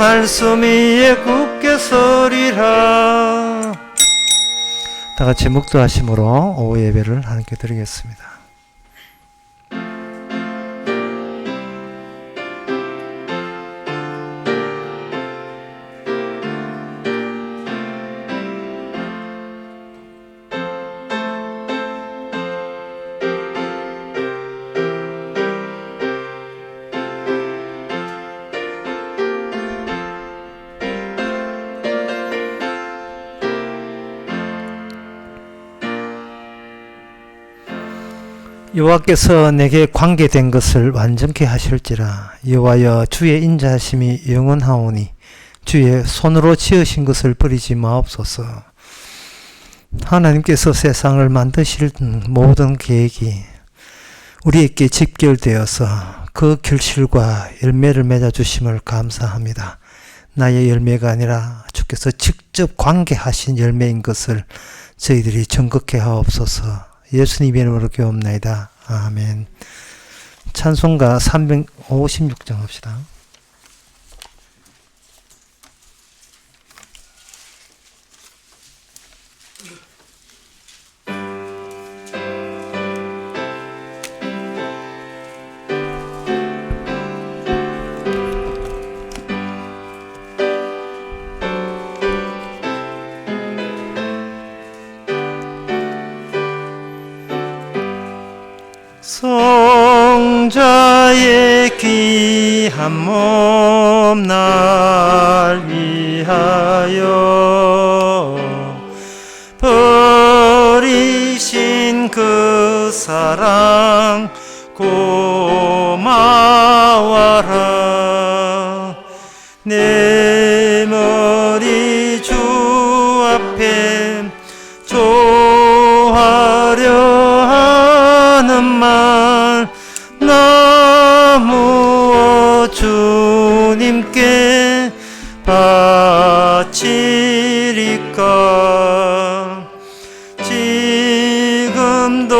말씀 위에 굳게 서리라. 다 같이 묵도하심으로 오후 예배를 하나님께 드리겠습니다. 여호와께서 내게 관계된 것을 완전케 하실지라. 여호와여, 주의 인자하심이 영원하오니 주의 손으로 지으신 것을 버리지 마옵소서. 하나님께서 세상을 만드실 모든 계획이 우리에게 집결되어서 그 결실과 열매를 맺어주심을 감사합니다. 나의 열매가 아니라 주께서 직접 관계하신 열매인 것을 저희들이 정극해 하옵소서. 예수님 이름으로 기도합나이다. 아멘. 찬송가 356장 합시다. 성자의 귀한 몸 날 위하여 버리신 그 사랑 고마워라. 내 머리 주 앞에 조하려 하는 말 나무어 주님께 바치리까. 지금도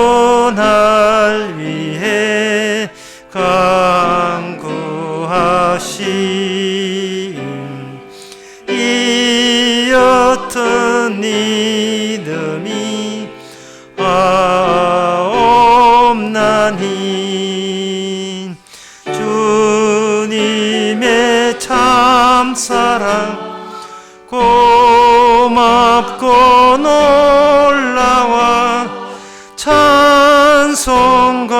날 위해 간구하신 이 옅은 믿음이 없나니. 주님의 참사랑 고맙고 놀라와 찬송과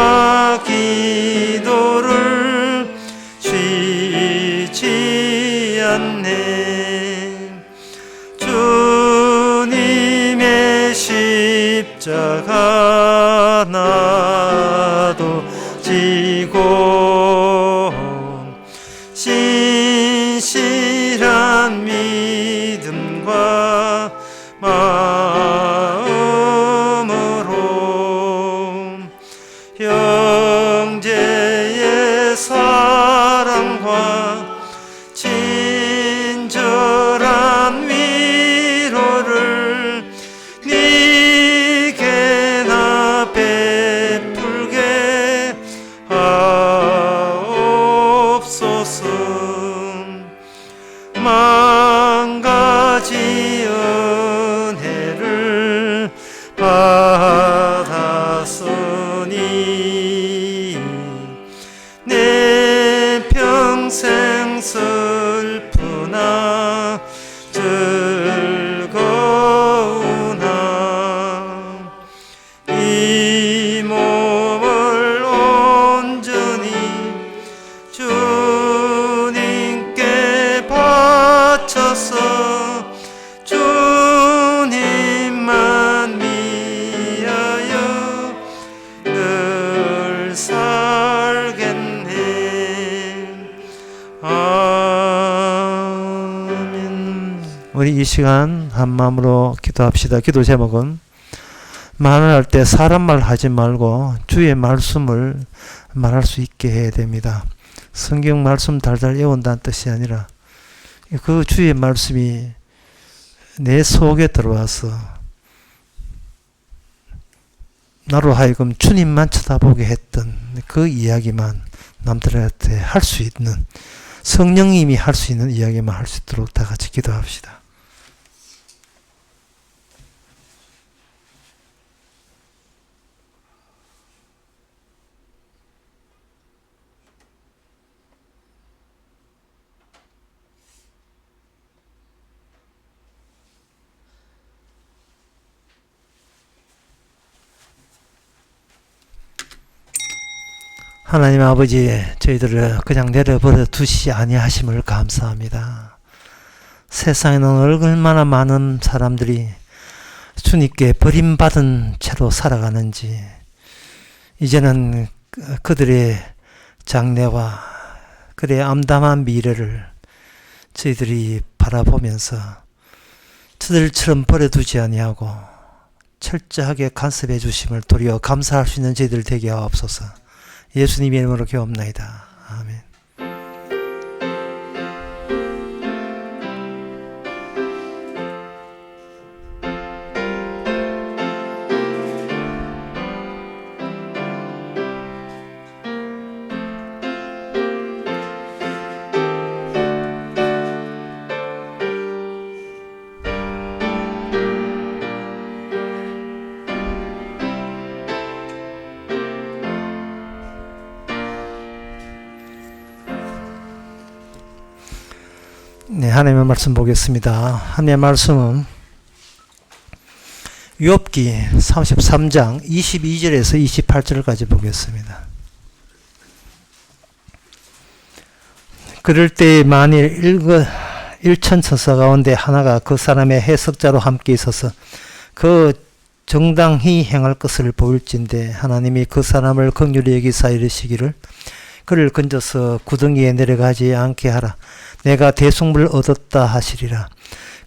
기도를 쉬지 않네. 주님의 십자가 나도 지고 신실한 믿음과 마음으로 형제의 사랑과 친절한 위로를 네게나 베풀게 하옵소서. 만 가지 은혜를 받았으니 내 평생 슬프나 즐거우나 이 몸을 온전히 주님께 바쳐서 주님만 위하여 늘 살겠네. 아멘. 우리 이 시간 한 마음으로 기도합시다. 기도 제목은 말할 때 사람 말 하지 말고 주의 말씀을 말할 수 있게 해야 됩니다. 성경 말씀 달달 외운다는 뜻이 아니라 그 주의 말씀이 내 속에 들어와서 나로 하여금 주님만 쳐다보게 했던 그 이야기만 남들한테 할 수 있는 성령님이 할 수 있는 이야기만 할 수 있도록 다 같이 기도합시다. 하나님 아버지, 저희들을 그냥 내려버려 두시지 아니하심을 감사합니다. 세상에는 얼마나 많은 사람들이 주님께 버림받은 채로 살아가는지, 이제는 그들의 장래와 그들의 암담한 미래를 저희들이 바라보면서 저들처럼 버려두지 아니하고 철저하게 간섭해 주심을 도리어 감사할 수 있는 저희들 되게 하옵소서. 예수님의 이름으로 기도합나이다. 아멘. 네, 하나님의 말씀 보겠습니다. 하나님의 말씀은 욥기 33장 22절에서 28절까지 보겠습니다. 그럴 때 만일 일천천사 가운데 하나가 그 사람의 해석자로 함께 있어서 그 정당히 행할 것을 보일진데 하나님이 그 사람을 긍휼히 여기사 이르시기를 그를 건져서 구덩이에 내려가지 않게 하라. 내가 대속물을 얻었다 하시리라.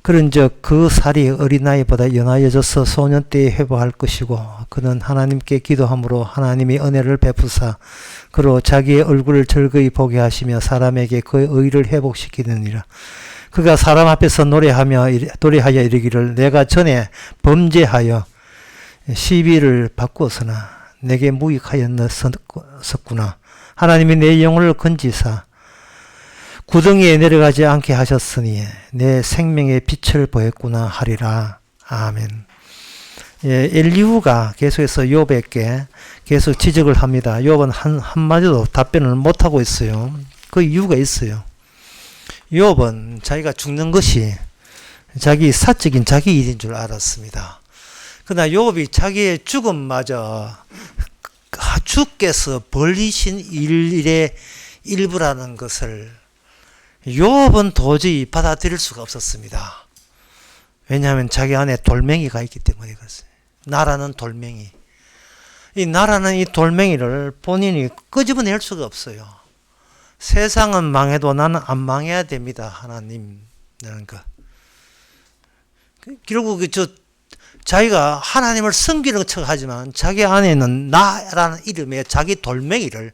그런즉 그 살이 어린아이보다 연하여져서 소년 때에 회복할 것이고 그는 하나님께 기도함으로 하나님이 은혜를 베푸사 그로 자기의 얼굴을 즐거이 보게 하시며 사람에게 그의 의를 회복시키느니라. 그가 사람 앞에서 노래하여 이르기를 내가 전에 범죄하여 시비를 바꾸었으나 내게 무익하였었구나. 하나님이 내 영혼을 건지사 구덩이에 내려가지 않게 하셨으니 내 생명의 빛을 보였구나 하리라. 아멘. 예, 엘리후가 계속해서 욥에게 계속 지적을 합니다. 욥은 한마디도 답변을 못하고 있어요. 그 이유가 있어요. 욥은 자기가 죽는 것이 자기 사적인 자기 일인 줄 알았습니다. 그러나 욥이 자기의 죽음마저 주께서 벌리신 일의 일부라는 것을 욥은 도저히 받아들일 수가 없었습니다. 왜냐하면 자기 안에 돌멩이가 있기 때문에 그랬어요. 나라는 돌멩이. 이 나라는 이 돌멩이를 본인이 끄집어낼 수가 없어요. 세상은 망해도 나는 안 망해야 됩니다. 하나님이라는 거. 결국 자기가 하나님을 섬기는 척 하지만 자기 안에는 나라는 이름의 자기 돌멩이를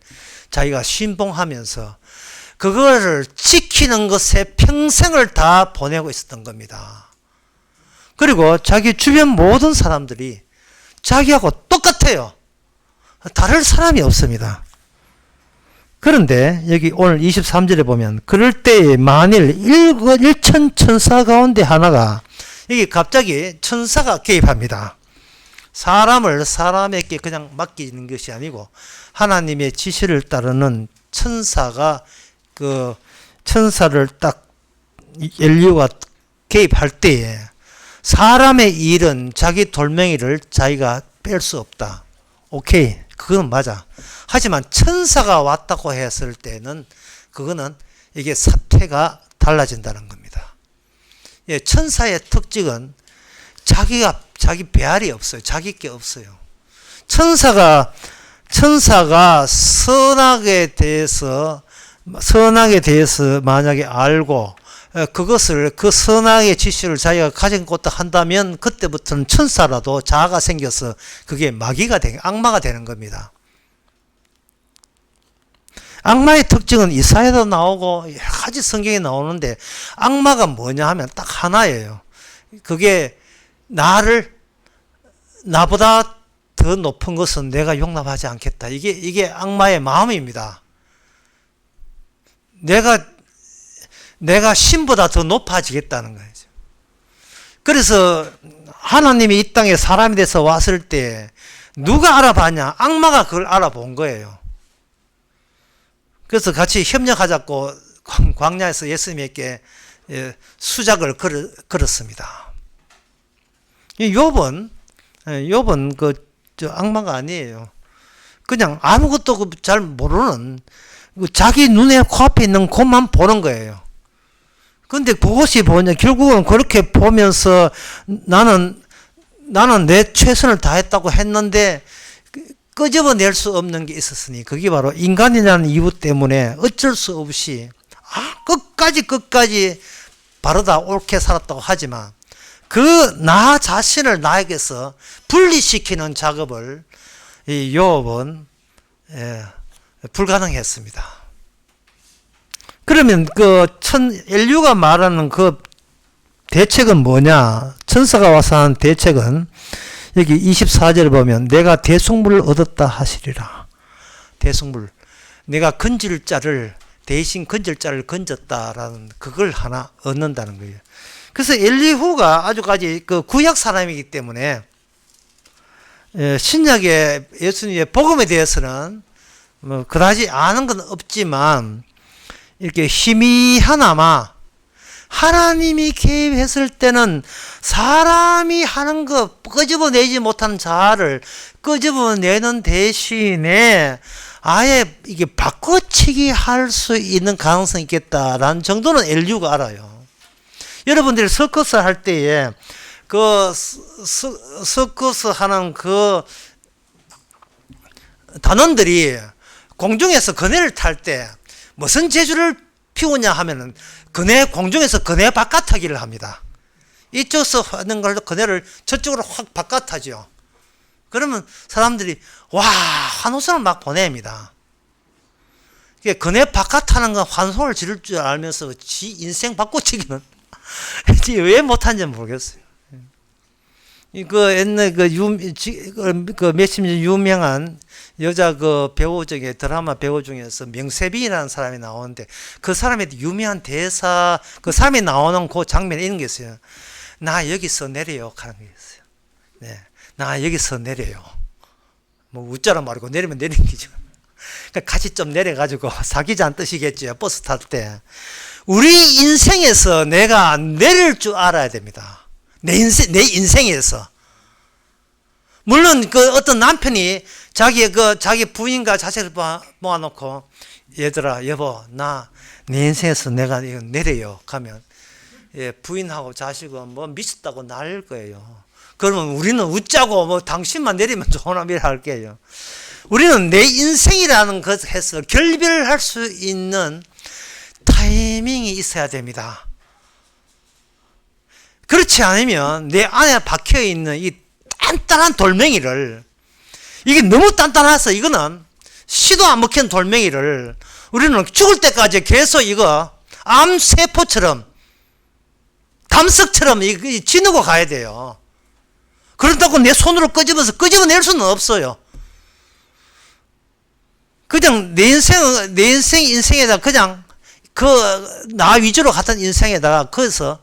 자기가 신봉하면서 그거를 지키는 것에 평생을 다 보내고 있었던 겁니다. 그리고 자기 주변 모든 사람들이 자기하고 똑같아요. 다를 사람이 없습니다. 그런데 여기 오늘 23절에 보면 그럴 때에 만일 일천 천사 가운데 하나가 여기 갑자기 천사가 개입합니다. 사람을 사람에게 그냥 맡기는 것이 아니고 하나님의 지시를 따르는 천사가 그 천사를 딱 엘리후가 개입할 때에 사람의 일은 자기 돌멩이를 자기가 뺄 수 없다. 오케이, 그건 맞아. 하지만 천사가 왔다고 했을 때는 그거는 이게 사태가 달라진다는 겁니다. 예, 천사의 특징은 자기 배알이 없어요. 자기 게 없어요. 천사가 선악에 대해서 만약에 알고 그것을 그 선악의 지시를 자기가 가진 것도 한다면 그때부터는 천사라도 자아가 생겨서 그게 악마가 되는 겁니다. 악마의 특징은 이사야도 나오고 여러 가지 성경에 나오는데 악마가 뭐냐 하면 딱 하나예요. 그게 나보다 더 높은 것은 내가 용납하지 않겠다. 이게 악마의 마음입니다. 내가 내가 신보다 더 높아지겠다는 거죠. 그래서 하나님이 이 땅에 사람이 돼서 왔을 때 누가 알아봤냐? 악마가 그걸 알아본 거예요. 그래서 같이 협력하자고 광야에서 예수님에게 수작을 걸었습니다. 욥은 악마가 아니에요. 그냥 아무것도 잘 모르는, 자기 눈에 코앞에 있는 것만 보는 거예요. 근데 그것이 뭐냐, 결국은 그렇게 보면서 나는 내 최선을 다했다고 했는데 끄집어낼 수 없는 게 있었으니, 그게 바로 인간이라는 이유 때문에 어쩔 수 없이 끝까지 바르다 옳게 살았다고 하지만 그 나 자신을 나에게서 분리시키는 작업을 이 욥은 불가능했습니다. 그러면 엘리후가 말하는 그 대책은 뭐냐? 천사가 와서 하는 대책은 여기 24절을 보면 내가 대속물을 얻었다 하시리라. 대속물. 내가 대신 건질 자를 건졌다라는 그걸 하나 얻는다는 거예요. 그래서 엘리후가 아주까지 구약 사람이기 때문에 신약의 예수님의 복음에 대해서는 뭐 그다지 아는 건 없지만 이렇게 희미하나마 하나님이 개입했을 때는 사람이 하는 거 끄집어내지 못하는 자아를 끄집어내는 대신에 아예 이게 바꿔치기 할 수 있는 가능성이 있겠다라는 정도는 엘리후가 알아요. 여러분들이 서커스 할 때에 서커스 하는 단원들이 공중에서 그네를 탈 때 무슨 재주를 피우냐 하면은 공중에서 그네 바깥타기를 합니다. 이쪽에서 하는 걸 그네를 저쪽으로 확 바깥타죠. 그러면 사람들이 와 환호성을 막 보냅니다. 그네 바깥타는 건 환호를 지를 줄 알면서 지 인생 바꿔치기는 왜 못한지 모르겠어요. 옛날 몇십 년 유명한 여자 배우 중에, 드라마 배우 중에서 명세빈이라는 사람이 나오는데 그 사람의 유명한 대사, 그 사람이 나오는 그 장면에 이런 게 있어요. 나 여기서 내려요 하는 게 있어요. 네, 나 여기서 내려요. 뭐 웃자라 말고 내리면 내리는 거죠. 그러니까 같이 좀 내려가지고 사귀자는 뜻이겠죠. 버스 탈 때. 우리 인생에서 내가 내릴 줄 알아야 됩니다. 내 인생에서. 물론 어떤 남편이 자기 부인과 자식을 모아놓고 얘들아 여보 내 인생에서 내가 이거 내려요 하면 부인하고 자식은 뭐 미쳤다고 날릴 거예요. 그러면 우리는 웃자고 뭐 당신만 내리면 좋으나 미라 할 거예요. 우리는 내 인생이라는 것에서 결별할 수 있는 타이밍이 있어야 됩니다. 그렇지 않으면 내 안에 박혀있는 이 단단한 돌멩이를, 이게 너무 단단해서 이거는 시도 안 먹히는 돌멩이를 우리는 죽을 때까지 계속 이거 암세포처럼 담석처럼 지누고 가야 돼요. 그렇다고 내 손으로 끄집어낼 수는 없어요. 그냥 내 인생에다 그냥 나 위주로 갔던 인생에다가 거기서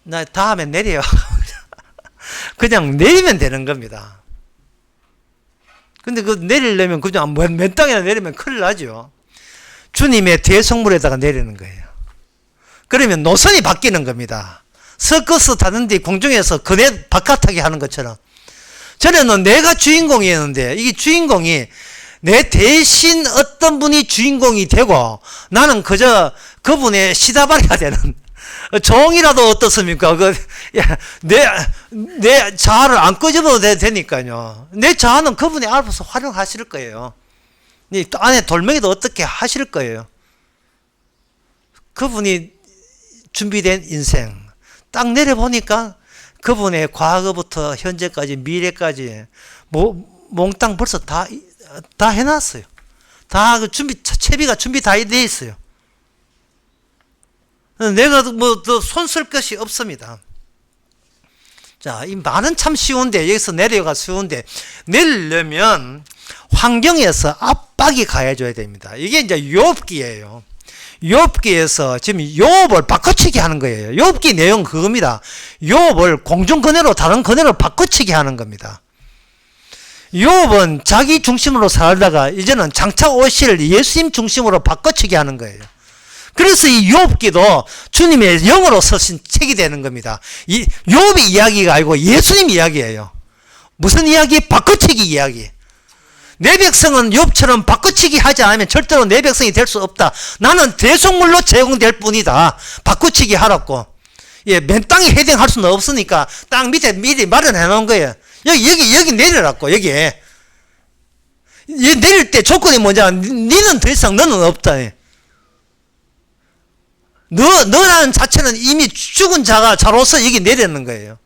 나 다음에 내려요. 그냥 내리면 되는 겁니다. 근데 내리려면 그냥 몇 땅이나 내리면 큰일 나죠. 주님의 대성물에다가 내리는 거예요. 그러면 노선이 바뀌는 겁니다. 서커스 타는데 공중에서 그네 바깥타기 하는 것처럼. 전에는 내가 주인공이었는데 이 주인공이 내 대신 어떤 분이 주인공이 되고 나는 그저 그분의 시다발이가 되는 종이라도 어떻습니까? 내 자아를 안 끄집어도 되니까요. 내 자아는 그분이 알아서 활용하실 거예요. 안에 돌멩이도 어떻게 하실 거예요. 그분이 준비된 인생. 딱 내려보니까 그분의 과거부터 현재까지 미래까지 몽땅 벌써 다 해놨어요. 다 채비가 준비 다 돼 있어요. 내가 더 손 쓸 것이 없습니다. 자, 이 말은 참 쉬운데, 여기서 내려가 쉬운데, 내리려면 환경에서 압박이 가해줘야 됩니다. 이게 이제 욥기예요. 욥기에서 지금 욥을 바꿔치기 하는 거예요. 욥기 내용 그겁니다. 욥을 공중근해로 다른 근해로 바꿔치기 하는 겁니다. 욥은 자기 중심으로 살다가 이제는 장차 오실 예수님 중심으로 바꿔치기 하는 거예요. 그래서 이 욥기도 주님의 영으로 쓰신 책이 되는 겁니다. 이 욥의 이야기가 아니고 예수님 이야기예요. 무슨 이야기? 바꿔치기 이야기. 내 백성은 욥처럼 바꿔치기 하지 않으면 절대로 내 백성이 될 수 없다. 나는 대속물로 제공될 뿐이다. 바꿔치기 하라고. 예, 맨 땅에 헤딩할 수는 없으니까 땅 밑에 미리 마련해 놓은 거예요. 여기 내리라고, 여기에. 내릴 때 조건이 뭐냐? 니는 더 이상 너는 없다. 너라는 자체는 이미 죽은 자로서 여기 내리는 거예요.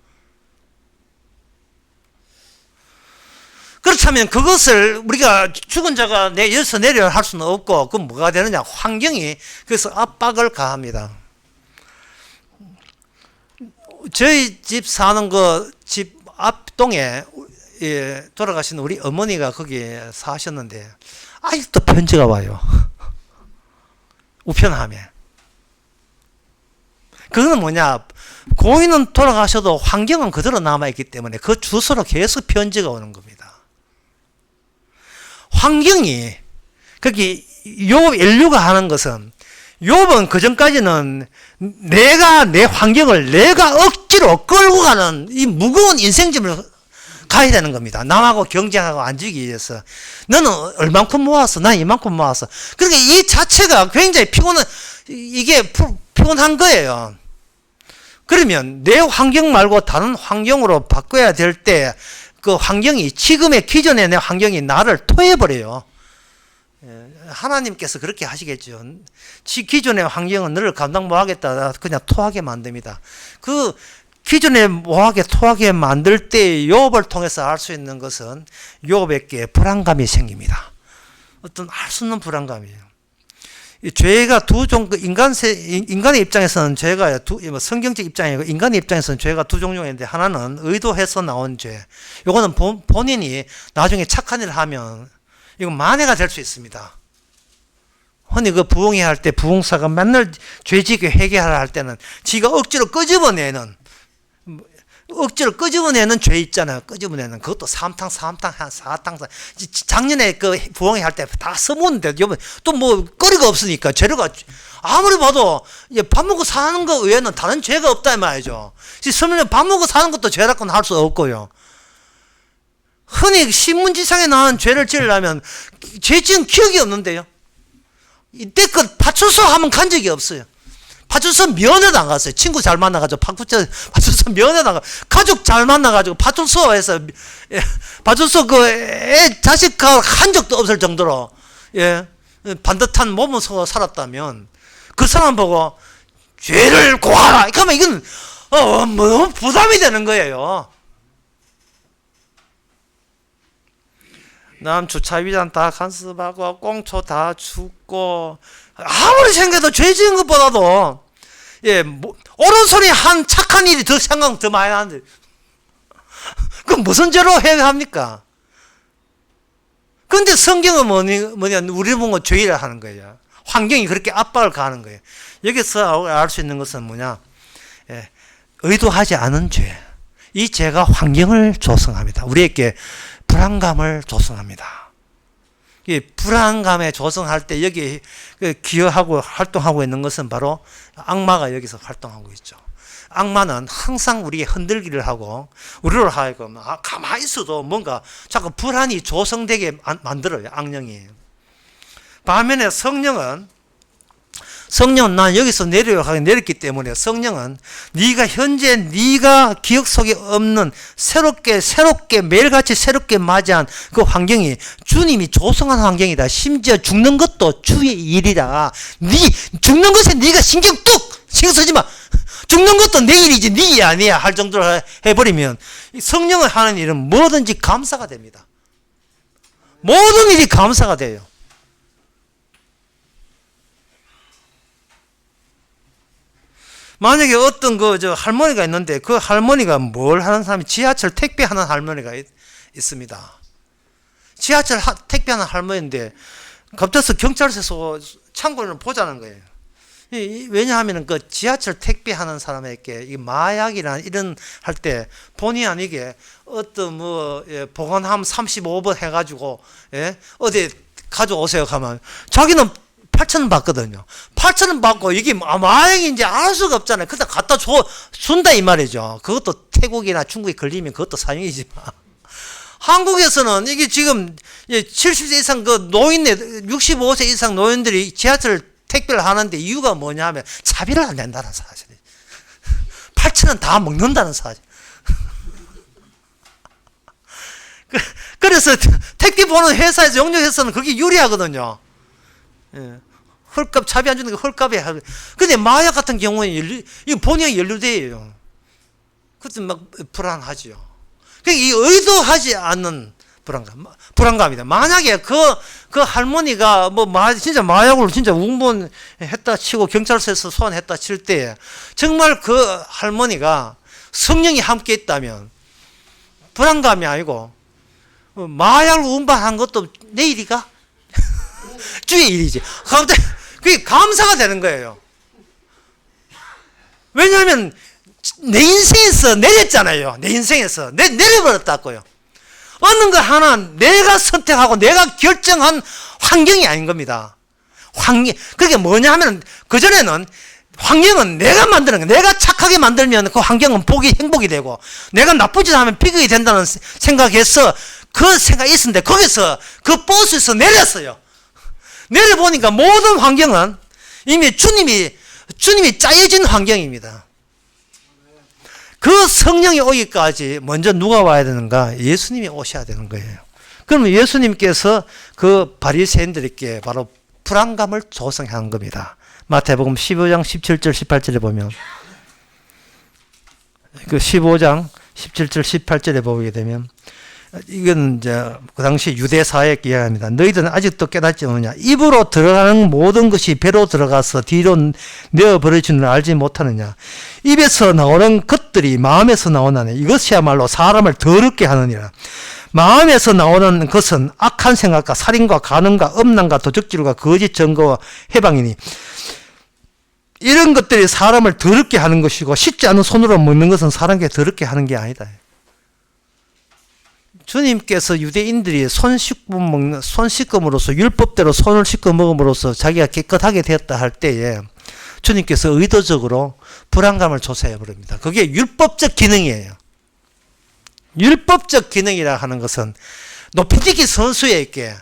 그렇다면 그것을 우리가 죽은 자가 여기서 내려 할 수는 없고, 그럼 뭐가 되느냐? 환경이 그래서 압박을 가합니다. 저희 집 사는 집 앞동에 돌아가신 우리 어머니가 거기 사셨는데 아직도 편지가 와요. 우편함에. 그거는 뭐냐? 고인은 돌아가셔도 환경은 그대로 남아있기 때문에 그 주소로 계속 편지가 오는 겁니다. 환경이, 거기 인류가 하는 것은, 욥은 그전까지는 내가 내 환경을 내가 억지로 끌고 가는 이 무거운 인생짐을 가야 되는 겁니다. 남하고 경쟁하고 앉기 위해서. 너는 얼만큼 모았어? 난 이만큼 모았어. 그러니까 이 자체가 굉장히 피곤한 거예요. 그러면 내 환경 말고 다른 환경으로 바꿔야 될 때 그 환경이 지금의 기존의 내 환경이 나를 토해버려요. 하나님께서 그렇게 하시겠죠. 기존의 환경은 너를 감당 못하겠다. 그냥 토하게 만듭니다. 그 기존에 뭐하게 토하게 만들 때 욥을 통해서 알 수 있는 것은 욥에게 불안감이 생깁니다. 어떤 알 수 없는 불안감이에요. 죄가 두 종류, 인간의 입장에서는 죄가 성경적 입장이고 인간의 입장에서는 죄가 두 종류가 있는데, 하나는 의도해서 나온 죄. 요거는 본인이 나중에 착한 일을 하면 이건 만회가 될 수 있습니다. 흔히 그 부흥회 할 때 부흥사가 맨날 죄지게 회개하라 할 때는 지가 억지로 끄집어내는 죄 있잖아요. 끄집어내는 그것도 3탕, 4탕. 작년에 그 부흥회 할 때 다 써먹는데 또 뭐 거리가 없으니까 재료가 아무리 봐도 밥 먹고 사는 거 외에는 다른 죄가 없다 이 말이죠. 설령 밥 먹고 사는 것도 죄라고는 할 수 없고요. 흔히 신문지상에 나온 죄를 지으려면 죄 지은 기억이 없는데요. 이때껏 파출소 하면 간 적이 없어요. 파출소 면회도 안 갔어요. 친구 잘 만나가지고 파출소 면회도 안 가. 가족 잘 만나가지고 파출소에서 파출소 그 애 자식과 한 적도 없을 정도로 반듯한 몸을 서 살았다면 그 사람 보고 죄를 고하라. 그러면 이건 너무 부담이 되는 거예요. 남 주차비잔 다 간섭하고 꽁초 다 죽고 아무리 생각해도 죄 지은 것보다도 오른손이 한 착한 일이 생각 더 많이 나는데 그럼 무슨 죄로 해합니까? 그런데 성경은 뭐냐 우리 보고 죄를 하는 거예요. 환경이 그렇게 압박을 가하는 거예요. 여기서 알 수 있는 것은 뭐냐? 의도하지 않은 죄. 이 죄가 환경을 조성합니다. 우리에게 불안감을 조성합니다. 이 불안감에 조성할 때 여기 기여하고 활동하고 있는 것은 바로 악마가 여기서 활동하고 있죠. 악마는 항상 우리의 흔들기를 하고 우리로 하여금 가만히 있어도 뭔가 자꾸 불안이 조성되게 만들어요. 악령이. 반면에 성령은 난 여기서 내렸기 때문에 성령은 네가 현재 네가 기억 속에 없는 새롭게 매일같이 새롭게 맞이한 그 환경이 주님이 조성한 환경이다. 심지어 죽는 것도 주의 일이다. 죽는 것에 네가 신경 쓰지 마. 죽는 것도 내 일이지 네 일이 아니야 할 정도로 해버리면 성령을 하는 일은 뭐든지 감사가 됩니다. 모든 일이 감사가 돼요. 만약에 어떤 할머니가 있는데 그 할머니가 뭘 하는 사람이 지하철 택배하는 할머니가 있습니다. 지하철 택배하는 할머니인데 갑자기 경찰서에서 창고를 보자는 거예요. 왜냐하면 그 지하철 택배하는 사람에게 이 마약이나 이런 할 때 본의 아니게 어떤 보관함 35번 해가지고 어디 가져오세요 가면 자기는 8,000원 받거든요. 8,000원 받고 이게 마약인지 알 수가 없잖아요. 그때 갖다 준다 이 말이죠. 그것도 태국이나 중국에 걸리면 그것도 사형이지만 한국에서는 이게 지금 70세 이상 그 노인네 65세 이상 노인들이 지하철 택배를 하는데 이유가 뭐냐 하면 차비를 안 낸다는 사실이에요. 8,000원 다 먹는다는 사실. 그래서 택배 보는 회사에서 용역회사는 그게 유리하거든요. 헐값, 차비 안 주는 게 헐값에 하고. 근데 마약 같은 경우는 이 본인이 연루돼요. 그때 막 불안하죠. 이 의도하지 않는 불안감이다. 만약에 그 할머니가 진짜 마약으로 진짜 운본했다 치고 경찰서에서 소환했다 칠 때 정말 그 할머니가 성령이 함께 있다면 불안감이 아니고 마약을 운반한 것도 내일이가? 주의 일이지. 갑자기 그게 감사가 되는 거예요. 왜냐하면 내 인생에서 내렸잖아요. 내 인생에서 내려버렸다고요. 어느 거 하나 내가 선택하고 내가 결정한 환경이 아닌 겁니다. 그게 뭐냐 하면 그전에는 환경은 내가 만드는 거예요. 내가 착하게 만들면 그 환경은 행복이 되고 내가 나쁜 짓 하면 비극이 된다는 생각에서 그 생각이 있었는데 거기서 그 버스에서 내렸어요. 내려보니까 모든 환경은 이미 주님이 짜여진 환경입니다. 그 성령이 오기까지 먼저 누가 와야 되는가? 예수님이 오셔야 되는 거예요. 그러면 예수님께서 그 바리새인들에게 바로 불안감을 조성한 겁니다. 마태복음 15장 17절 18절에 보면 그 15장 17절 18절에 보게 되면 이건 이제 그 당시 유대 사회에 이야기합니다. 너희들은 아직도 깨닫지 않느냐? 입으로 들어가는 모든 것이 배로 들어가서 뒤로 내어버려지는 줄 알지 못하느냐? 입에서 나오는 것들이 마음에서 나오나니 이것이야말로 사람을 더럽게 하느니라. 마음에서 나오는 것은 악한 생각과 살인과 간음과 음란과 도적질과 거짓 증거와 해방이니 이런 것들이 사람을 더럽게 하는 것이고 씻지 않은 손으로 먹는 것은 사람에게 더럽게 하는 게 아니다. 주님께서 유대인들이 손 씻음으로써 율법대로 손을 씻고 먹음으로써 자기가 깨끗하게 되었다 할 때에 주님께서 의도적으로 불안감을 조사해 버립니다. 그게 율법적 기능이에요. 율법적 기능이라 하는 것은 높이뛰기 선수에게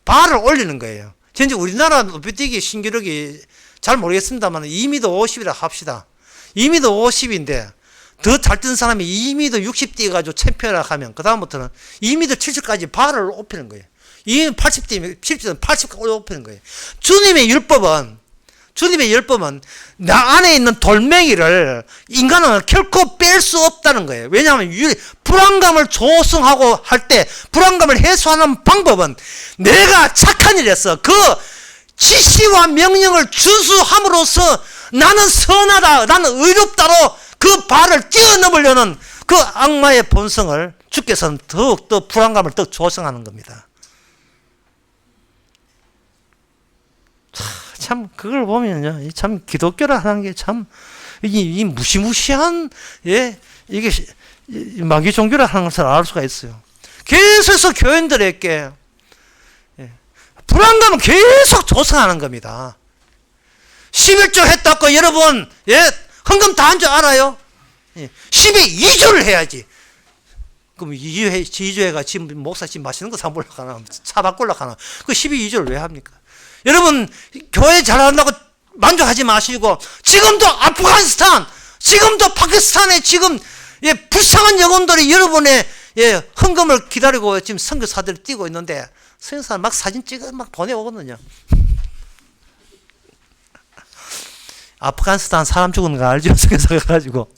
발을 올리는 거예요. 진짜 우리나라 높이뛰기 신기록이 잘 모르겠습니다만 2m 50이라 합시다. 2m 50인데 더 잘 뛴 사람이 2m 60 뛰어가지고 챔피언을 하면 그 다음부터는 2m 70까지 발을 높이는 거예요. 2m 80 뛰면 80까지 높이는 거예요. 주님의 율법은 나 안에 있는 돌멩이를 인간은 결코 뺄 수 없다는 거예요. 왜냐하면 불안감을 조성하고 할 때 불안감을 해소하는 방법은 내가 착한 일을 해서 그 지시와 명령을 준수함으로써 나는 선하다, 나는 의롭다로 그 발을 뛰어넘으려는 그 악마의 본성을 주께서는 더욱더 불안감을 더 조성하는 겁니다. 참 그걸 보면요, 참 기독교라 하는 게 참 이 무시무시한 이게 마귀 종교라 하는 것을 알 수가 있어요. 계속해서 교인들에게 불안감을 계속 조성하는 겁니다. 11조 했다고 여러분 헌금 다 한 줄 알아요? 12조를 해야지. 그럼 2조회가 지금 목사 지금 마시는 거 사먹으러 가나? 차 바꾸러 가나? 그 12조를 왜 합니까? 여러분 교회 잘한다고 만족하지 마시고 지금도 아프가니스탄, 지금도 파키스탄에 지금 불쌍한 영혼들이 여러분의 헌금을 기다리고 지금 선교사들이 뛰고 있는데 선교사는 막 사진 찍어 막 보내오거든요. 아프가니스탄 사람 죽은 거 알죠? 선교사가 가지고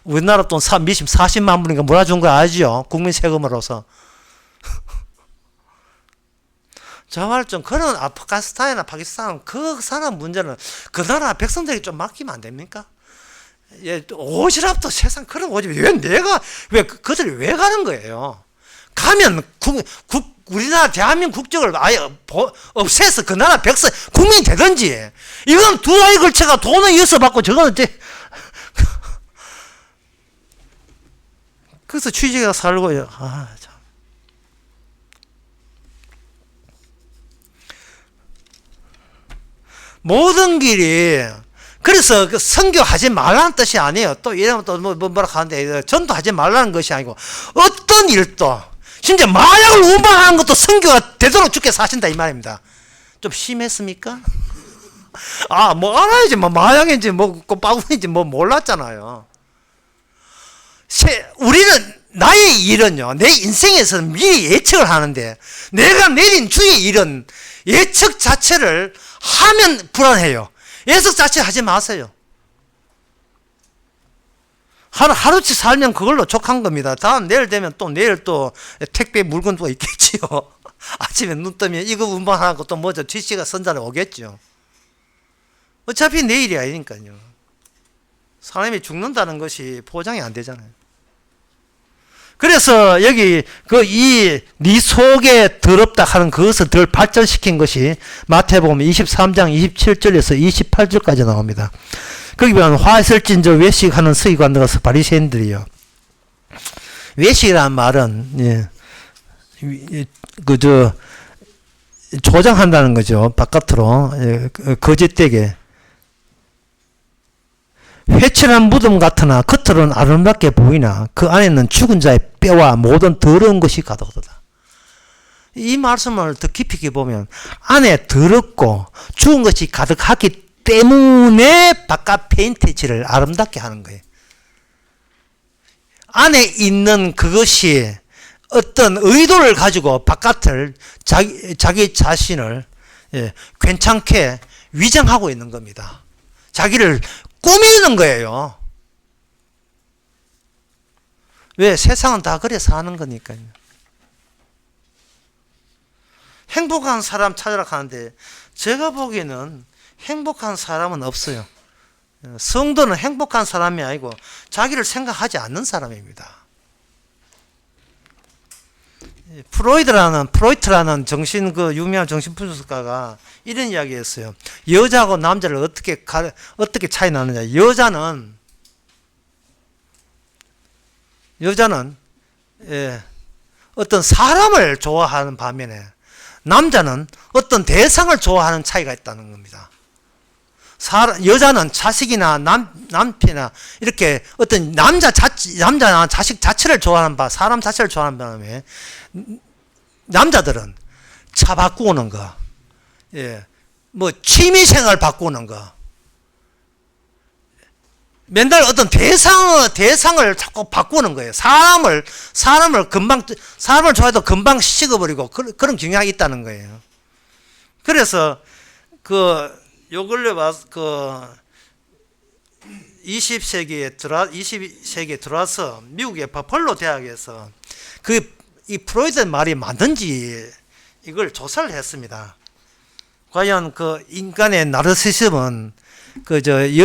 우리나라 돈 40만 불인가 몰아준 거 알죠? 국민 세금으로서. 정말 좀 그런 아프가니스탄이나 파키스탄 그 사람 문제는 그 나라 백성들이 좀 맡기면 안 됩니까? 오지랖도 세상 그런 오지랖 왜 그들이 왜 가는 거예요? 가면 우리나라 대한민국 국적을 아예 없애서 그 나라 백성 국민이 되든지. 이건 두 아이 걸쳐가 돈을 이어서 받고 저거는 그래서 취직가 살고요. 참. 모든 길이 그래서 그 선교하지 말라는 뜻이 아니에요. 또 이러면 또 뭐라 하는데 전도하지 말라는 것이 아니고 어떤 일도 진짜 마약을 운반하는 것도 선교가 되도록 주께 사신다 이 말입니다. 좀 심했습니까? 뭐 알아야지. 뭐 마약인지 뭐 빠구인지 뭐 몰랐잖아요. 우리는 나의 일은요, 내 인생에서는 미리 예측을 하는데 내가 내린 주의 일은 예측 자체를 하면 불안해요. 예측 자체 하지 마세요. 하루치 살면 그걸로 족한 겁니다. 다음 내일 되면 또 내일 또 택배 물건도 있겠지요. 아침에 눈 뜨면 이거 운반하고 또 뭐죠? 뒷시가 선자를 오겠죠. 어차피 내일이 아니니까요. 사람이 죽는다는 것이 보장이 안 되잖아요. 그래서 여기 네 속에 더럽다 하는 그것을 덜 발전시킨 것이 마태복음 23장 27절에서 28절까지 나옵니다. 거기 보면 화설진저 외식하는 서기관들과 바리새인들이요. 외식이라는 말은 조장한다는 거죠. 바깥으로 거짓되게. 회칠한 무덤 같으나 겉으로는 아름답게 보이나 그 안에는 죽은 자의 뼈와 모든 더러운 것이 가득하다. 이 말씀을 더 깊이 있게 보면 안에 더럽고 죽은 것이 가득하기 때문에 바깥 페인트칠을 아름답게 하는 거예요. 안에 있는 그것이 어떤 의도를 가지고 바깥을 자기 자신을 괜찮게 위장하고 있는 겁니다. 자기를 꾸미는 거예요. 왜? 세상은 다 그래 사는 거니까요. 행복한 사람 찾으라 하는데 제가 보기에는 행복한 사람은 없어요. 성도는 행복한 사람이 아니고 자기를 생각하지 않는 사람입니다. 프로이트라는 유명한 정신분석가가 이런 이야기했어요. 여자하고 남자를 어떻게 차이 나느냐. 여자는 어떤 사람을 좋아하는 반면에 남자는 어떤 대상을 좋아하는 차이가 있다는 겁니다. 여자는 자식이나 남편이나 이렇게 어떤 남자나 자식 자체를 좋아하는 사람 자체를 좋아하는 바람에 남자들은 차 바꾸는 거, 뭐 취미생활 바꾸는 거, 맨날 어떤 대상을 자꾸 바꾸는 거예요. 사람을 좋아해도 금방 식어버리고 그런 경향이 있다는 거예요. 그래서 요 근래 와서 20세기에 들어와서 미국의 버펄로 대학에서 이 프로이드 말이 맞는지 이걸 조사를 했습니다. 과연 인간의 나르시즘은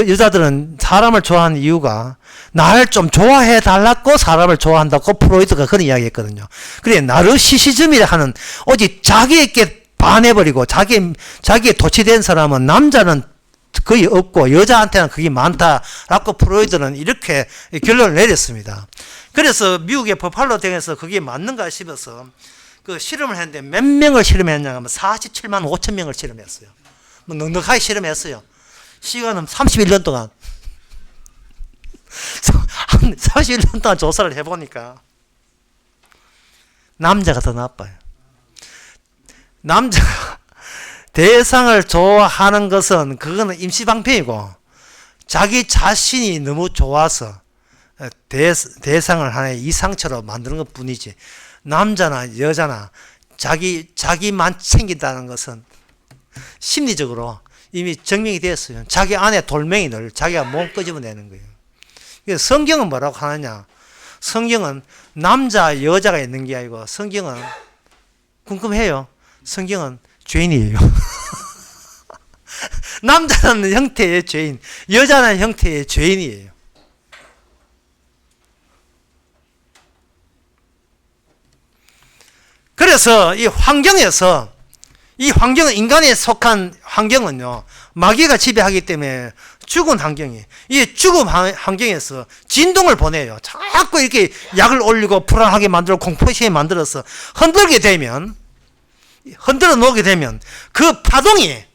여자들은 사람을 좋아하는 이유가 나를 좀 좋아해 달라고 사람을 좋아한다고 프로이드가 그런 이야기 했거든요. 그래, 나르시시즘이라 하는 오직 자기에게 반해버리고 자기에 도취된 사람은 남자는 거의 없고 여자한테는 그게 많다라고 프로이드는 이렇게 결론을 내렸습니다. 그래서 미국의 버팔로 대학에서 그게 맞는가 싶어서 실험을 했는데 몇 명을 실험했냐 하면 47만 5천 명을 실험했어요. 뭐 넉넉하게 실험했어요. 시간은 31년 동안 31년 동안 조사를 해보니까 남자가 더 나빠요. 남자가 대상을 좋아하는 것은 그거는 임시방편이고 자기 자신이 너무 좋아서 대상을 하나의 이상처럼 만드는 것 뿐이지 남자나 여자나 자기만 챙긴다는 것은 심리적으로 이미 증명이 되었어요. 자기 안에 돌멩이를 자기가 못 끄집어내는 거예요. 그래서 성경은 뭐라고 하느냐. 성경은 남자 여자가 있는 게 아니고 성경은 궁금해요. 성경은 죄인이에요. 남자는 형태의 죄인, 여자는 형태의 죄인이에요. 그래서 이 환경에서, 이 환경은, 인간에 속한 환경은요, 마귀가 지배하기 때문에 죽은 환경이, 이 죽은 환경에서 진동을 보내요. 자꾸 이렇게 약을 올리고 불안하게 만들고 공포심에 만들어서 흔들게 되면, 흔들어 놓게 되면 그 파동이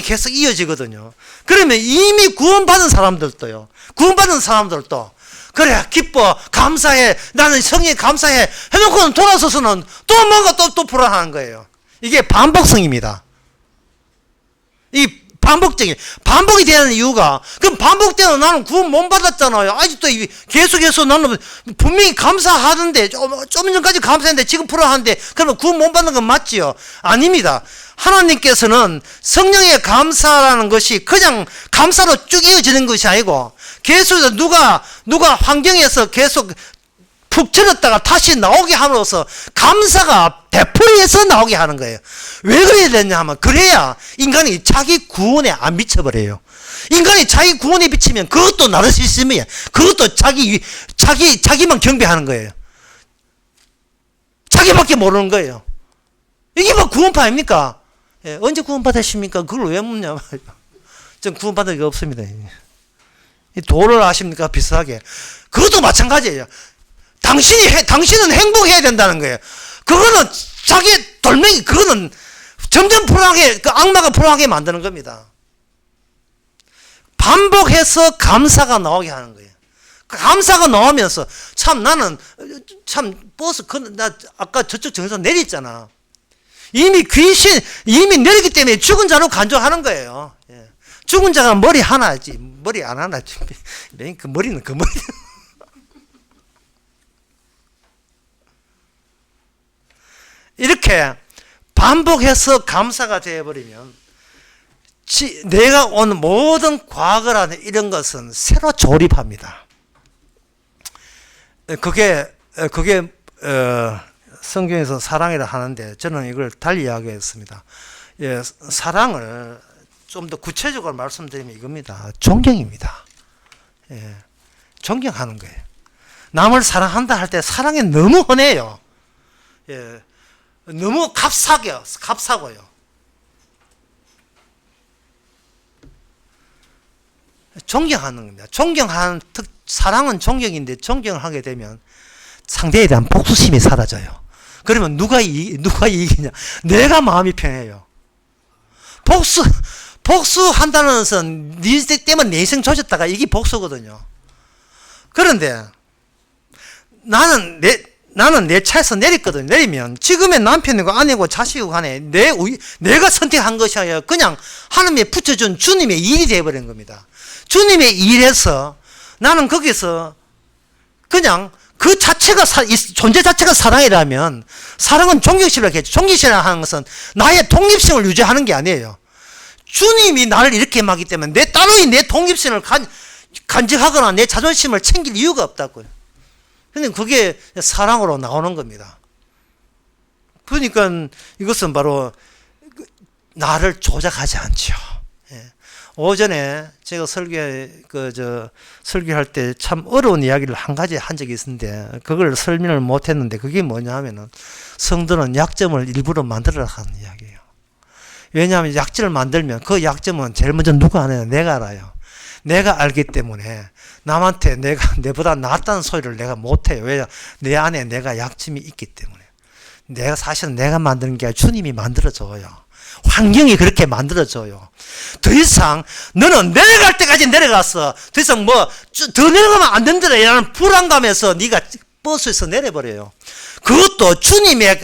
계속 이어지거든요. 그러면 이미 구원받은 사람들도요, 구원받은 사람들도 그래, 기뻐, 감사해, 나는 성령에 감사해 해놓고는 돌아서서는 또 뭔가 또 불안한 거예요. 이게 반복성입니다. 이 반복이 되는 이유가, 그럼 반복되는, 나는 구원 못 받았잖아요. 아직도 계속해서 나는 분명히 감사하던데, 좀 전까지 감사했는데 지금 불안한데, 그러면 구원 못 받는 건 맞지요? 아닙니다. 하나님께서는 성령의 감사라는 것이 그냥 감사로 쭉 이어지는 것이 아니고, 계속해서 누가 환경에서 계속 푹 들었다가 다시 나오게 함으로써 감사가 되풀이해서 나오게 하는 거예요. 왜 그래야 되냐 하면, 그래야 인간이 자기 구원에 안 미쳐버려요. 인간이 자기 구원에 미치면 그것도 나르시즘이에요. 그것도 자기만 경배하는 거예요. 자기밖에 모르는 거예요. 이게 뭐 구원파 아닙니까? 예, 언제 구원받으십니까? 그걸 왜 묻냐 말이야. 전 구원받은 게 없습니다. 도를 아십니까? 비슷하게. 그것도 마찬가지예요. 당신은 행복해야 된다는 거예요. 그거는 자기 돌멩이, 그거는 점점 불안하게, 그 악마가 불안하게 만드는 겁니다. 반복해서 감사가 나오게 하는 거예요. 감사가 나오면서, 나는 버스, 나 아까 저쪽 정에서 내렸잖아. 이미 내리기 때문에 죽은 자로 간주하는 거예요. 예. 죽은 자가 머리 하나지, 머리 안 하나지. 그 머리는 그 머리. 이렇게 반복해서 감사가 되어버리면 내가 온 모든 과거라는 이런 것은 새로 조립합니다. 그게 성경에서 사랑이라 하는데, 저는 이걸 달리 이야기했습니다. 예, 사랑을 좀 더 구체적으로 말씀드리면 이겁니다. 존경입니다. 예, 존경하는 거예요. 남을 사랑한다 할 때 사랑이 너무 흔해요. 예, 너무 값싸고요. 존경하는 겁니다. 사랑은 존경인데, 존경을 하게 되면 상대에 대한 복수심이 사라져요. 그러면 누가 이기냐? 내가 마음이 편해요. 복수한다는 것은 네 때문에 내 인생 조졌다가 이게 복수거든요. 그런데 나는 내 차에서 내렸거든요. 내리면 지금의 남편이고 아내고 자식이고 간에 내가 선택한 것이 아니라 그냥 하나님이 붙여준 주님의 일이 되어버린 겁니다. 주님의 일에서 나는 거기서 그냥 그 자체가 존재 자체가 사랑이라면, 사랑은 존경심이라고 했죠. 존경심이라고 하는 것은 나의 독립성을 유지하는 게 아니에요. 주님이 나를 이렇게 하기 때문에 따로이 내 독립성을 간직하거나 내 자존심을 챙길 이유가 없다고요. 근데 그게 사랑으로 나오는 겁니다. 그러니까 이것은 바로 나를 조작하지 않죠. 예. 오전에 제가 설교할 때 참 어려운 이야기를 한 가지 한 적이 있는데, 그걸 설명을 못 했는데, 그게 뭐냐 하면은, 성도는 약점을 일부러 만들어 가는 이야기예요. 왜냐하면 약점을 만들면 그 약점은 제일 먼저 누가 아나요? 내가 알아요. 내가 알기 때문에 남한테 내보다 낫다는 소리를 내가 못해요. 왜냐? 내 안에 내가 약점이 있기 때문에. 사실은 내가 만드는 게 아니라 주님이 만들어줘요. 환경이 그렇게 만들어줘요. 더 이상 너는 내려갈 때까지 내려갔어. 더 이상 더 내려가면 안 된다라 이라는 불안감에서 네가 버스에서 내려버려요. 그것도 주님의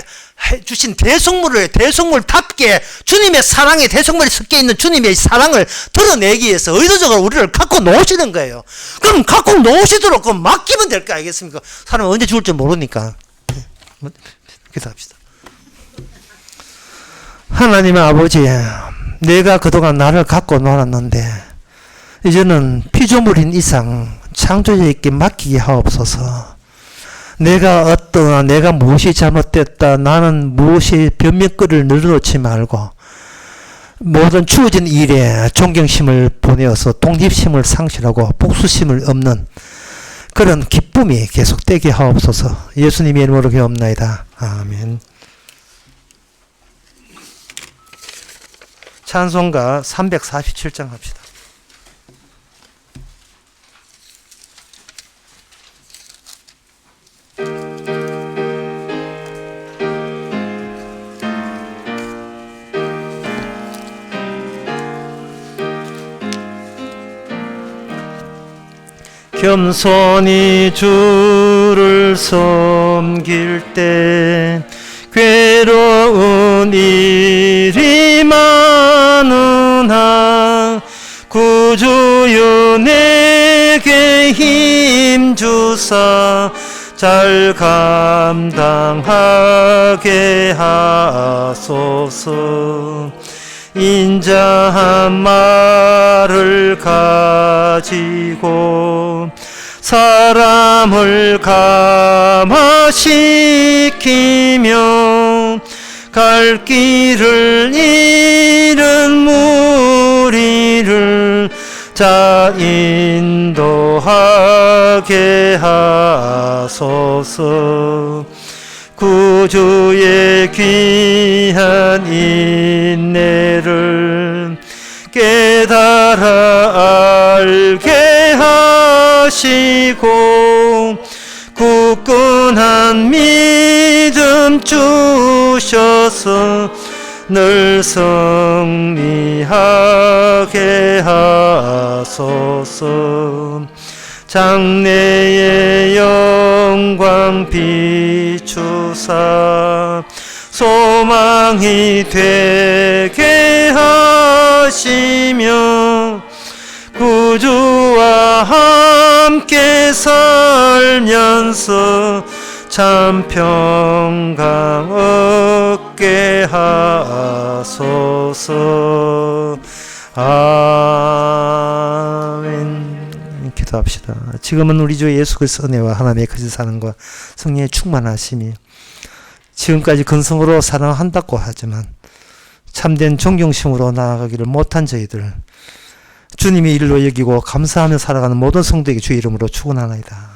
주신 대속물답게 주님의 사랑에 대속물이 섞여 있는 주님의 사랑을 드러내기 위해서 의도적으로 우리를 갖고 놓으시는 거예요. 그럼 갖고 놓으시도록 그럼 맡기면 될 거 아니겠습니까? 사람은 언제 죽을지 모르니까. 기도합시다. 하나님 아버지, 내가 그동안 나를 갖고 놀았는데 이제는 피조물인 이상 창조주에게 맡기게 하옵소서. 내가 무엇이 잘못됐다, 나는 무엇이 변명거리를 늘어놓지 말고 모든 주어진 일에 존경심을 보내어서 독립심을 상실하고 복수심을 없는 그런 기쁨이 계속되게 하옵소서. 예수님의 이름으로 기도합나이다. 아멘. 찬송가 347장 합시다. 겸손히 주를 섬길 때 괴로운 일이 많으나 구주여 내게 힘 주사 잘 감당하게 하소서. 인자한 말을 가지고 사람을 감화시키며 갈 길을 잃은 무리를 자 인도하게 하소서. 구주의 귀한 인내를 깨달아 알게 하시고 굳건한 믿음 주셔서 늘 승리하게 하소서. 장래의 영광 비추사 소망이 되게 하시며 구주와 함께 살면서 참 평강 얻게 하소서. 아멘. 기도합시다. 지금은 우리 주 예수 그리스도의 은혜와 하나님의 거짓 사랑과 성령의 충만하심이 지금까지 근성으로 사랑한다고 하지만 참된 존경심으로 나아가기를 못한 저희들 주님이 일로 여기고 감사하며 살아가는 모든 성도에게 주의 이름으로 축원하나이다.